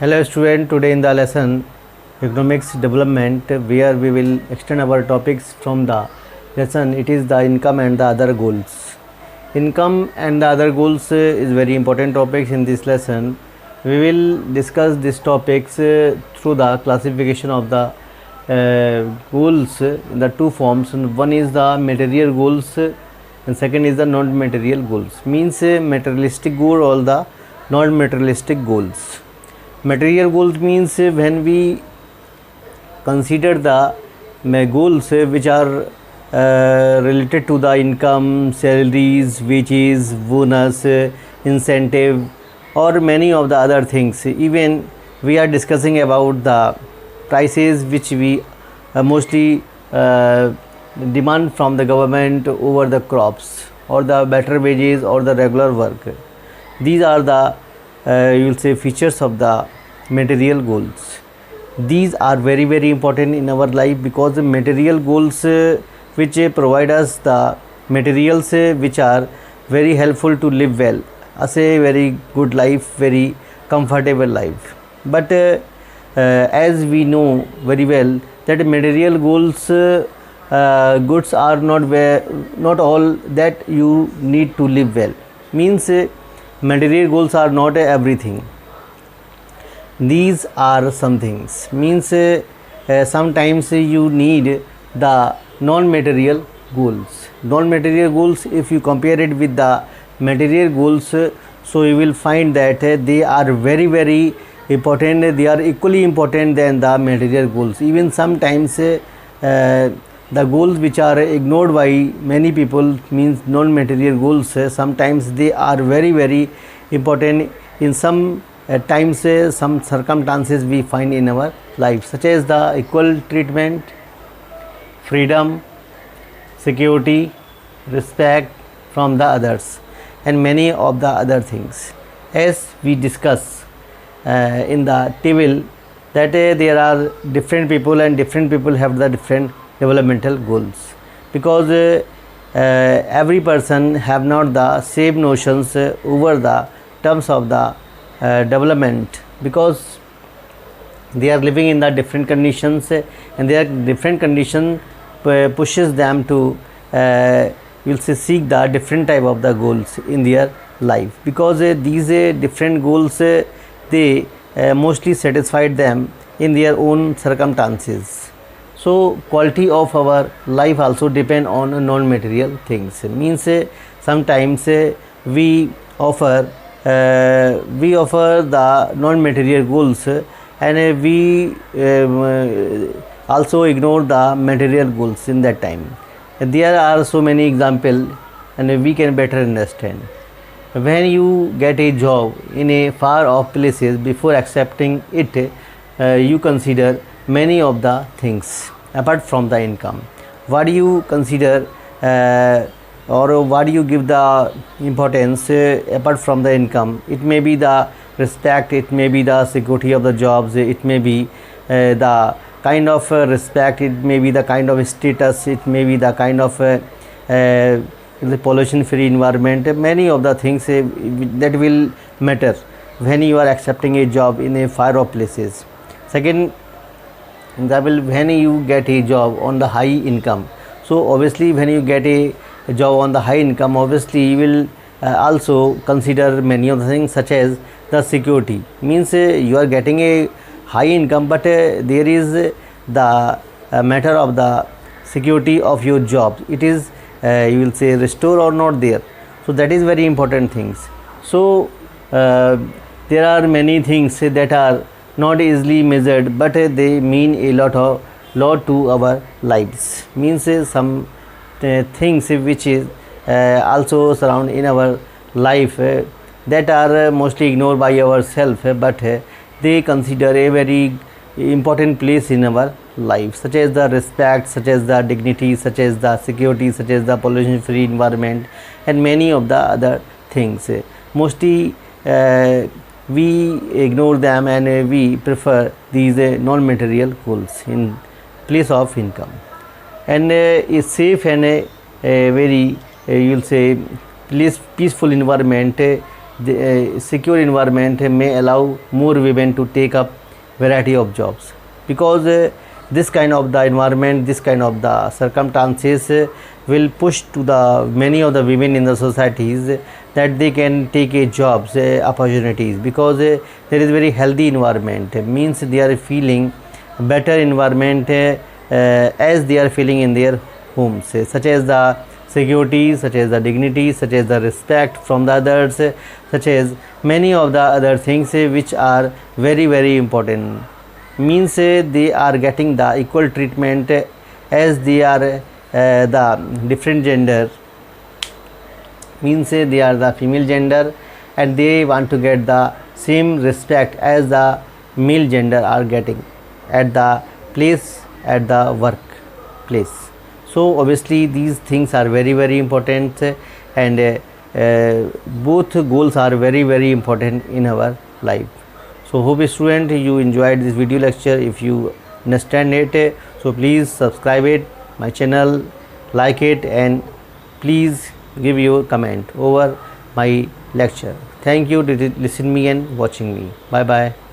Hello student, today in the lesson economics development where we will extend our topics from the lesson. It is the income and the other goals. Income and the other goals is very important topics in this lesson. We will discuss these topics through the classification of the goals in the two forms. One is the material goals and second is the non-material goals. Means materialistic goal or the non-materialistic goals. Material goals means when we consider the goals which are related to the income, salaries, wages, bonus, incentive or many of the other things. Even we are discussing about the prices which we mostly demand from the government over the crops or the better wages or the regular work. These are the you will say features of the material goals. These are very important in our life because the material goals which provide us the materials which are very helpful to live well as a very good life, very comfortable life. But as we know very well that material goals goods are not all that you need to live well. Means material goals are not everything. These are some things. Means sometimes you need the non-material goals. Non-material goals, if you compare it with the material goals, so you will find that they are very important. They are equally important than the material goals. Even sometimes the goals which are ignored by many people, means non-material goals, sometimes they are very important. In some times some circumstances we find in our life, such as the equal treatment, freedom, security, respect from the others and many of the other things. As we discuss in the table that there are different people and different people have the different developmental goals, because every person have not the same notions over the terms of the development, because they are living in the different conditions and their different condition pushes them to you will say seek the different type of the goals in their life, because these different goals they mostly satisfied them in their own circumstances. So quality of our life also depend on non-material things. Means sometimes we offer the non-material goals and we also ignore the material goals in that time. There are so many examples and we can better understand. When you get a job in a far off places, before accepting it you consider many of the things apart from the income. What do you consider or what do you give the importance apart from the income? It may be the respect, it may be the security of the jobs, it may be the kind of respect, it may be the kind of status, it may be the kind of the pollution free environment. Many of the things that will matter when you are accepting a job in a far off places. Second example, when you get a job on the high income, so obviously when you get a job on the high income, obviously you will also consider many of the things such as the security. Means you are getting a high income, but there is the matter of the security of your job. It is you will say restore or not there. So that is very important things. So there are many things that are not easily measured, but they mean a lot to our lives. Means some things which is also surround in our life that are mostly ignored by ourselves, but they consider a very important place in our life, such as the respect, such as the dignity, such as the security, such as the pollution free environment and many of the other things. Mostly we ignore them and we prefer these non-material goals in place of income. And a safe and a very you will say peaceful environment the secure environment may allow more women to take up variety of jobs, because this kind of the environment, this kind of the circumstances will push to the many of the women in the societies that they can take a jobs opportunities, because there is very healthy environment, means they are feeling better environment as they are feeling in their homes, such as the security, such as the dignity, such as the respect from the others, such as many of the other things which are very very important, means they are getting the equal treatment as they are the different gender, means they are the female gender and they want to get the same respect as the male gender are getting at the place, at the workplace. So obviously these things are very very important, and both goals are very very important in our life. So hope student you enjoyed this video lecture. If you understand it, so please subscribe it my channel, like it, and please give your comment over my lecture. Thank you to listen me and watching me. Bye bye.